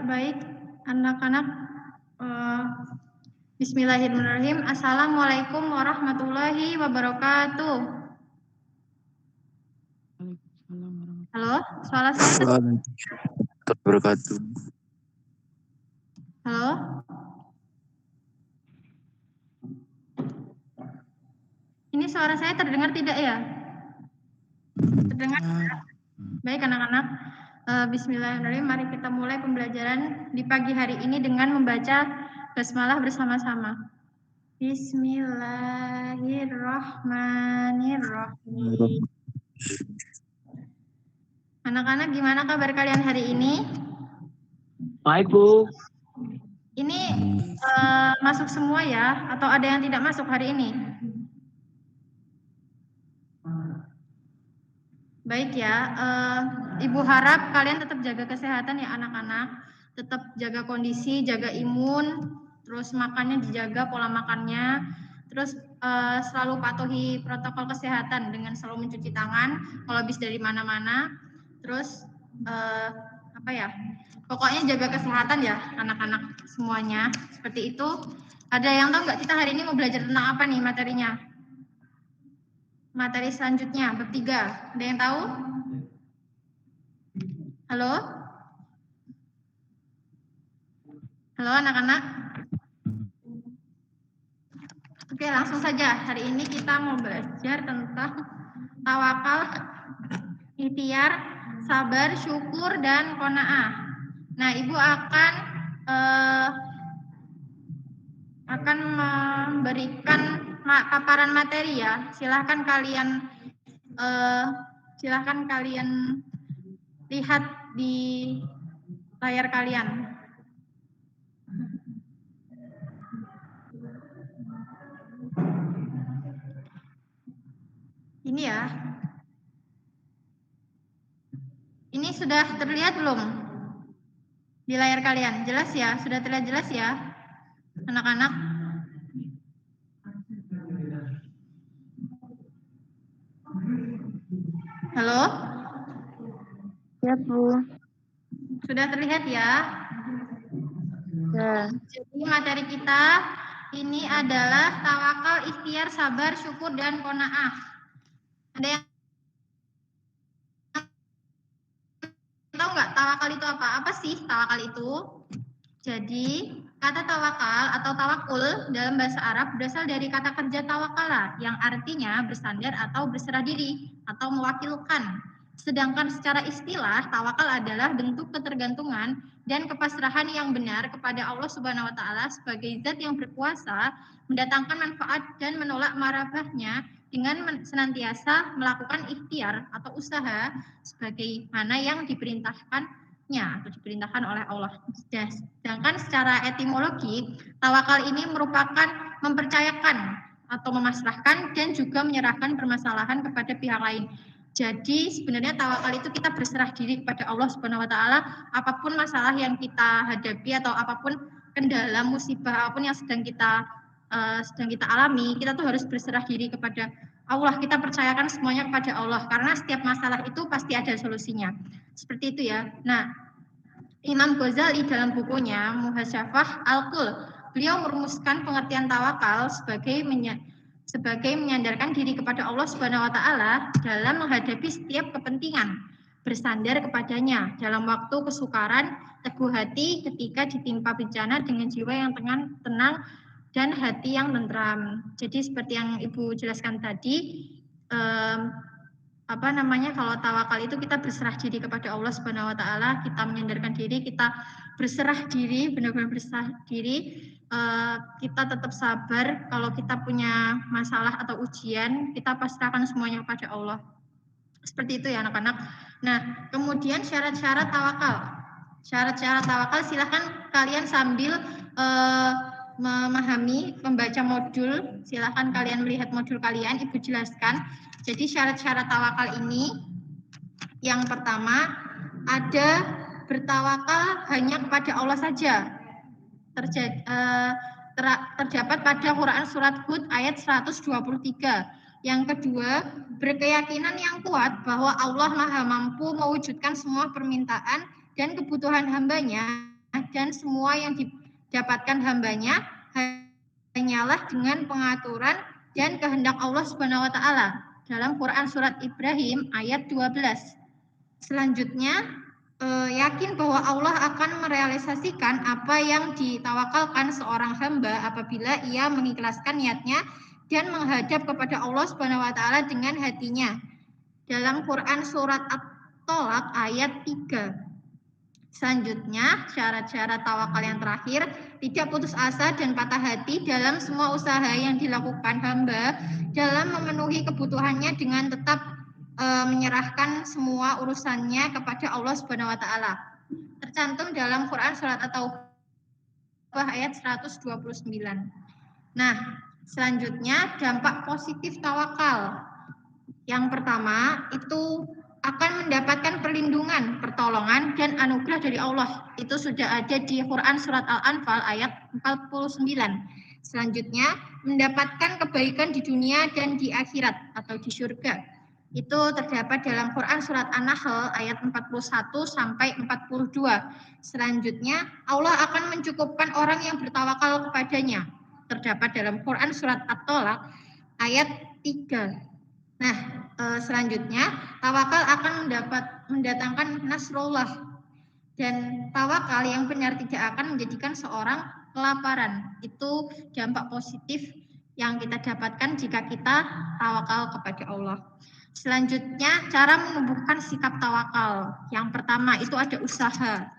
baik anak-anak. Bismillahirrahmanirrahim. Assalamualaikum warahmatullahi wabarakatuh. Halo, suara saya? Wabarakatuh. Halo. Ini suara saya terdengar tidak ya? Terdengar? Baik anak-anak. Bismillahirrahmanirrahim. Mari kita mulai pembelajaran di pagi hari ini dengan membaca basmalah bersama-sama. Bismillahirrahmanirrahim. Anak-anak, gimana kabar kalian hari ini? Baik, Bu. Ini masuk semua ya? Atau ada yang tidak masuk hari ini? Baik ya, Ibu harap kalian tetap jaga kesehatan ya anak-anak. Tetap jaga kondisi, jaga imun, terus makannya dijaga pola makannya. Terus selalu patuhi protokol kesehatan dengan selalu mencuci tangan kalau habis dari mana-mana. Terus apa ya? Pokoknya jaga kesehatan ya anak-anak semuanya. Seperti itu. Ada yang tahu nggak kita hari ini mau belajar tentang apa nih materinya? Materi selanjutnya, bab 3. Ada yang tahu? Halo? Halo anak-anak? Oke, langsung saja. Hari ini kita mau belajar tentang tawakal, ikhtiar, sabar, syukur, dan qanaah. Nah, Ibu akan memberikan paparan materi ya. Silahkan kalian lihat di layar kalian. Ini ya. Ini sudah terlihat belum? Di layar kalian. Jelas ya? Sudah terlihat jelas ya? Anak-anak? Halo? Ya, Bu. Sudah terlihat ya? Ya. Jadi materi kita ini adalah tawakal, ikhtiar, sabar, syukur, dan qanaah. Ada yang tahu nggak tawakal itu apa? Apa sih tawakal itu? Jadi kata tawakal atau tawakul dalam bahasa Arab berasal dari kata kerja tawakala yang artinya bersandar atau berserah diri atau mewakilkan. Sedangkan secara istilah tawakal adalah bentuk ketergantungan dan kepasrahan yang benar kepada Allah Subhanahu wa taala sebagai zat yang berkuasa, mendatangkan manfaat dan menolak marabahnya dengan senantiasa melakukan ikhtiar atau usaha sebagaimana yang diperintahkannya atau diperintahkan oleh Allah. Sedangkan secara etimologi, tawakal ini merupakan mempercayakan atau memasrahkan dan juga menyerahkan permasalahan kepada pihak lain. Jadi sebenarnya tawakal itu kita berserah diri kepada Allah Subhanahu wa taala apapun masalah yang kita hadapi atau apapun kendala musibah apapun yang sedang kita alami, kita tuh harus berserah diri kepada Allah. Kita percayakan semuanya kepada Allah karena setiap masalah itu pasti ada solusinya. Seperti itu ya. Nah, Imam Ghazali dalam bukunya Muhasyafah Al-Qul, beliau merumuskan pengertian tawakal sebagai menyandarkan diri kepada Allah Subhanahu wa taala dalam menghadapi setiap kepentingan, bersandar kepadanya dalam waktu kesukaran, teguh hati ketika ditimpa bencana dengan jiwa yang tenang dan hati yang tentram. Jadi seperti yang Ibu jelaskan tadi, kalau tawakal itu kita berserah diri kepada Allah Subhanahu wa taala, kita menyandarkan diri, kita berserah diri, benar-benar berserah diri, kita tetap sabar. Kalau kita punya masalah atau ujian, kita pasrahkan semuanya kepada Allah. Seperti itu ya anak-anak. Nah, kemudian syarat-syarat tawakal. Syarat-syarat tawakal silahkan kalian sambil membaca modul, silahkan kalian melihat modul kalian, Ibu jelaskan. Jadi syarat-syarat tawakal ini, yang pertama ada bertawakal hanya kepada Allah saja. Terdapat pada Quran surat Hud ayat 123. Yang kedua, berkeyakinan yang kuat bahwa Allah Maha mampu mewujudkan semua permintaan dan kebutuhan hambanya dan semua yang didapatkan hambanya hanyalah dengan pengaturan dan kehendak Allah Subhanahu wa taala dalam Quran surat Ibrahim ayat 12. Selanjutnya yakin bahwa Allah akan merealisasikan apa yang ditawakalkan seorang hamba apabila ia mengikhlaskan niatnya dan menghadap kepada Allah Subhanahu wa taala dengan hatinya. Dalam Quran surat At-Tolak ayat 3. Selanjutnya, syarat-syarat tawakal yang terakhir, tidak putus asa dan patah hati dalam semua usaha yang dilakukan hamba dalam memenuhi kebutuhannya dengan tetap menyerahkan semua urusannya kepada Allah Subhanahu wa taala. Tercantum dalam Quran surat At-Taubah ayat 129. Nah, selanjutnya dampak positif tawakal. Yang pertama itu akan mendapatkan perlindungan, pertolongan, dan anugerah dari Allah. Itu sudah ada di Quran surat Al-Anfal ayat 49. Selanjutnya, mendapatkan kebaikan di dunia dan di akhirat atau di surga. Itu terdapat dalam Quran surat An-Nahl ayat 41 sampai 42. Selanjutnya, Allah akan mencukupkan orang yang bertawakal kepadanya. Terdapat dalam Quran surat At-Tolak ayat 3. Nah, selanjutnya tawakal akan mendatangkan nasrullah, dan tawakal yang benar tidak akan menjadikan seorang kelaparan. Itu dampak positif yang kita dapatkan jika kita tawakal kepada Allah. Selanjutnya cara menumbuhkan sikap tawakal. Yang pertama itu ada usaha.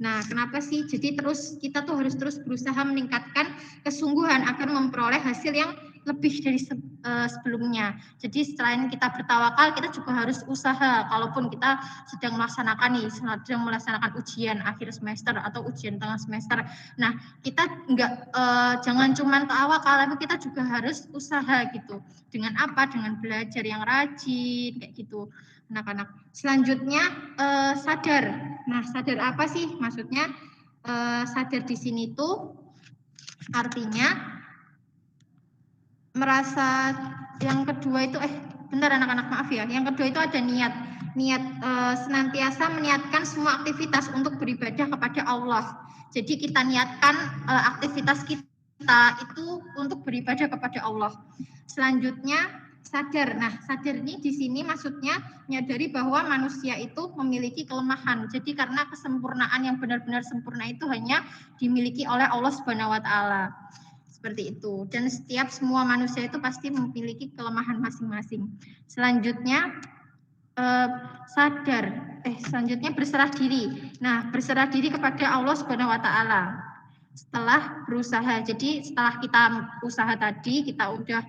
Nah, kenapa sih? Jadi kita tuh harus terus berusaha meningkatkan kesungguhan agar memperoleh hasil yang lebih dari sebelumnya. Jadi selain kita bertawakal, kita juga harus usaha. Kalaupun kita sedang melaksanakan ujian akhir semester atau ujian tengah semester. Nah, kita jangan cuma tawakal, tapi kita juga harus usaha gitu. Dengan apa? Dengan belajar yang rajin kayak gitu, anak-anak. Selanjutnya sadar. Nah, sadar apa sih? Maksudnya sadar di sini tuh artinya merasa. Yang kedua itu bentar anak-anak, maaf ya. Yang kedua itu ada niat senantiasa meniatkan semua aktivitas untuk beribadah kepada Allah. Jadi kita niatkan aktivitas kita itu untuk beribadah kepada Allah. Selanjutnya sadar. Nah, sadar ini di sini maksudnya menyadari bahwa manusia itu memiliki kelemahan. Jadi karena kesempurnaan yang benar-benar sempurna itu hanya dimiliki oleh Allah Subhanahu wa taala. Seperti itu. Dan semua manusia itu pasti memiliki kelemahan masing-masing. Selanjutnya selanjutnya berserah diri. Nah, berserah diri kepada Allah Subhanahu wa taala. Setelah berusaha. Jadi setelah kita usaha tadi, kita udah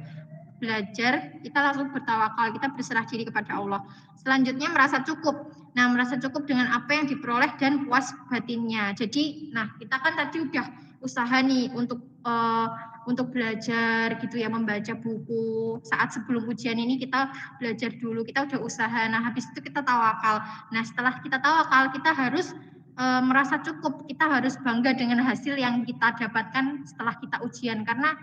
belajar, kita langsung bertawakal, kita berserah diri kepada Allah. Selanjutnya merasa cukup. Nah, merasa cukup dengan apa yang diperoleh dan puas batinnya. Jadi, kita kan tadi udah usaha nih untuk belajar gitu ya, membaca buku. Saat sebelum ujian ini kita belajar dulu, kita udah usaha. Nah, habis itu kita tawakal. Nah, setelah kita tawakal, kita harus merasa cukup. Kita harus bangga dengan hasil yang kita dapatkan setelah kita ujian, karena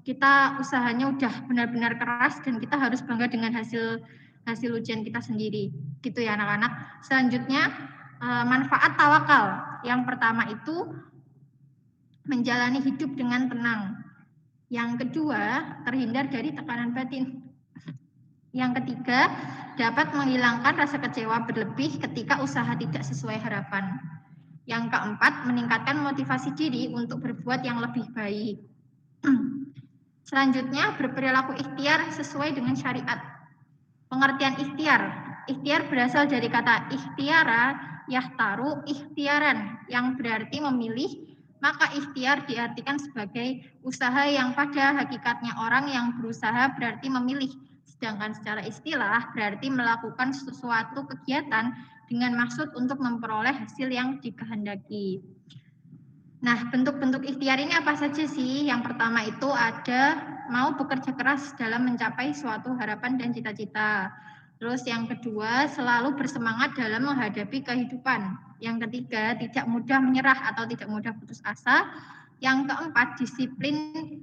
kita usahanya udah benar-benar keras dan kita harus bangga dengan hasil ujian kita sendiri. Gitu ya anak-anak. Selanjutnya manfaat tawakal. Yang pertama itu menjalani hidup dengan tenang. Yang kedua, terhindar dari tekanan batin. Yang ketiga, dapat menghilangkan rasa kecewa berlebih ketika usaha tidak sesuai harapan. Yang keempat, meningkatkan motivasi diri untuk berbuat yang lebih baik. Selanjutnya, berperilaku ikhtiar sesuai dengan syariat. Pengertian ikhtiar. Ikhtiar berasal dari kata ikhtiara, yahtaru, ikhtiaran, yang berarti memilih. Maka ikhtiar diartikan sebagai usaha yang pada hakikatnya orang yang berusaha berarti memilih. Sedangkan secara istilah berarti melakukan sesuatu kegiatan dengan maksud untuk memperoleh hasil yang dikehendaki. Nah, bentuk-bentuk ikhtiar ini apa saja sih? Yang pertama itu ada mau bekerja keras dalam mencapai suatu harapan dan cita-cita. Terus yang kedua, selalu bersemangat dalam menghadapi kehidupan. Yang ketiga, tidak mudah menyerah atau tidak mudah putus asa. Yang keempat, disiplin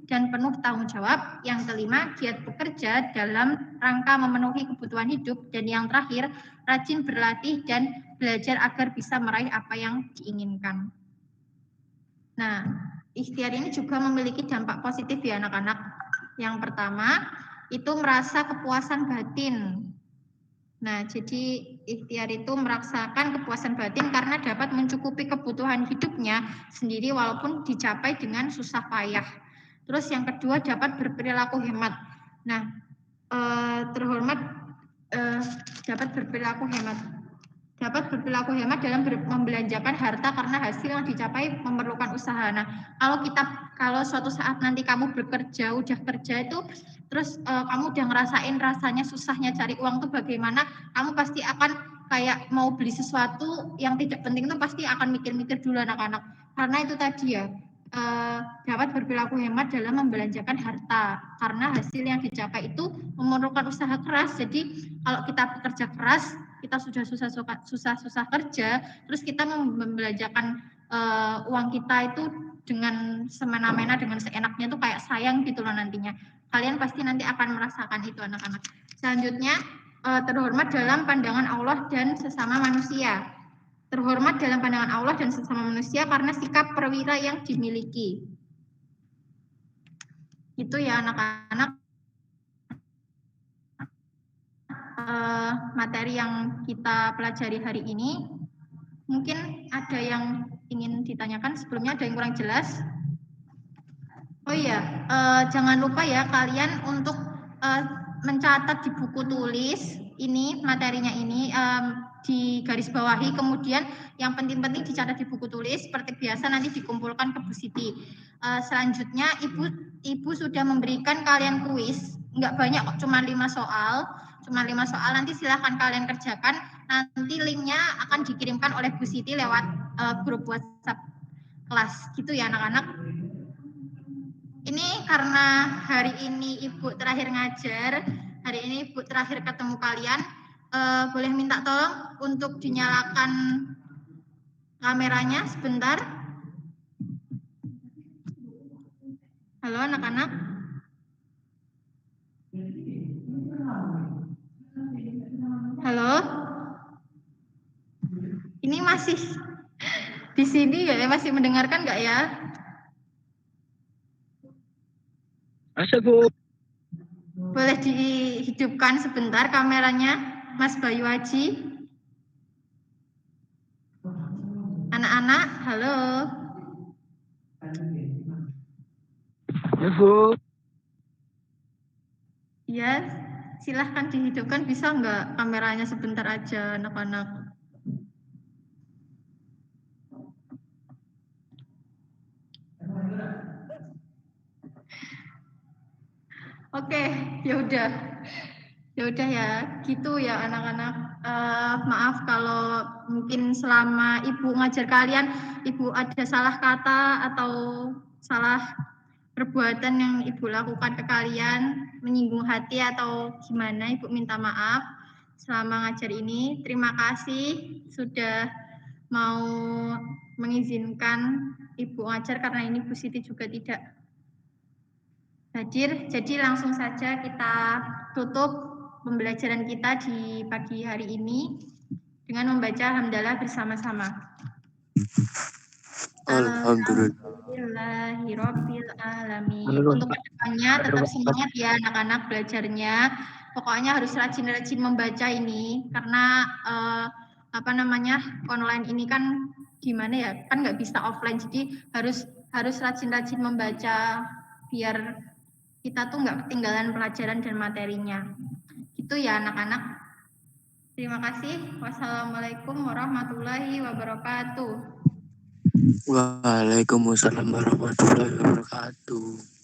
dan penuh tanggung jawab. Yang kelima, giat bekerja dalam rangka memenuhi kebutuhan hidup. Dan yang terakhir, rajin berlatih dan belajar agar bisa meraih apa yang diinginkan. Nah, ikhtiar ini juga memiliki dampak positif ya anak-anak. Yang pertama, itu merasa kepuasan batin. Nah, jadi ikhtiar itu merasakan kepuasan batin karena dapat mencukupi kebutuhan hidupnya sendiri walaupun dicapai dengan susah payah. Terus yang kedua, dapat berperilaku hemat. Nah, terhormat dapat berperilaku hemat. Dapat berperilaku hemat dalam membelanjakan harta karena hasil yang dicapai memerlukan usaha. Nah, kalau suatu saat nanti kamu bekerja, udah kerja itu, terus kamu udah ngerasain rasanya susahnya cari uang tuh bagaimana, kamu pasti akan kayak mau beli sesuatu yang tidak penting itu pasti akan mikir-mikir dulu anak-anak. Karena itu tadi ya, dapat berperilaku hemat dalam membelanjakan harta karena hasil yang dicapai itu memerlukan usaha keras. Jadi kalau kita bekerja keras, kita sudah susah kerja, terus kita membelanjakan uang kita itu dengan semena-mena, dengan seenaknya tuh kayak sayang gitu loh nantinya. Kalian pasti nanti akan merasakan itu anak-anak. Selanjutnya, terhormat dalam pandangan Allah dan sesama manusia. Terhormat dalam pandangan Allah dan sesama manusia karena sikap perwira yang dimiliki. Itu ya anak-anak. Materi yang kita pelajari hari ini. Mungkin ada yang ingin ditanyakan, sebelumnya ada yang kurang jelas. Oh iya, jangan lupa ya kalian untuk mencatat di buku tulis ini, materinya ini di garis bawahi, kemudian yang penting-penting dicatat di buku tulis, seperti biasa nanti dikumpulkan ke Bu Siti. Selanjutnya Ibu sudah memberikan kalian kuis, nggak banyak kok, cuma 5 soal. Nanti silahkan kalian kerjakan, nanti linknya akan dikirimkan oleh Bu Siti lewat grup WhatsApp kelas, gitu ya anak-anak. Ini karena hari ini Ibu terakhir ngajar, hari ini Ibu terakhir ketemu kalian, boleh minta tolong untuk dinyalakan kameranya sebentar. Halo anak-anak. Halo. Ini masih di sini ya, masih mendengarkan nggak ya? Masa Bu? Boleh dihidupkan sebentar kameranya, Mas Bayu Haji. Anak-anak, halo. Ya Bu. Ya, silahkan dihidupkan, bisa nggak kameranya sebentar aja anak-anak. Oke, ya udah ya, gitu ya anak-anak. Maaf kalau mungkin selama Ibu ngajar kalian, Ibu ada salah kata atau salah perbuatan yang Ibu lakukan ke kalian, menyinggung hati atau gimana, Ibu minta maaf selama ngajar ini. Terima kasih sudah mau mengizinkan Ibu ngajar karena ini Bu Siti juga tidak hadir. Jadi langsung saja kita tutup pembelajaran kita di pagi hari ini dengan membaca hamdalah bersama-sama. Alhamdulillahirabbil alamin. Untuk kedepannya tetap semangat ya anak-anak belajarnya. Pokoknya harus rajin-rajin membaca ini karena online ini kan gimana ya, kan nggak bisa offline, jadi harus rajin-rajin membaca biar kita tuh nggak ketinggalan pelajaran dan materinya. Itu ya anak-anak. Terima kasih. Wassalamualaikum warahmatullahi wabarakatuh. Waalaikumsalam warahmatullahi wabarakatuh.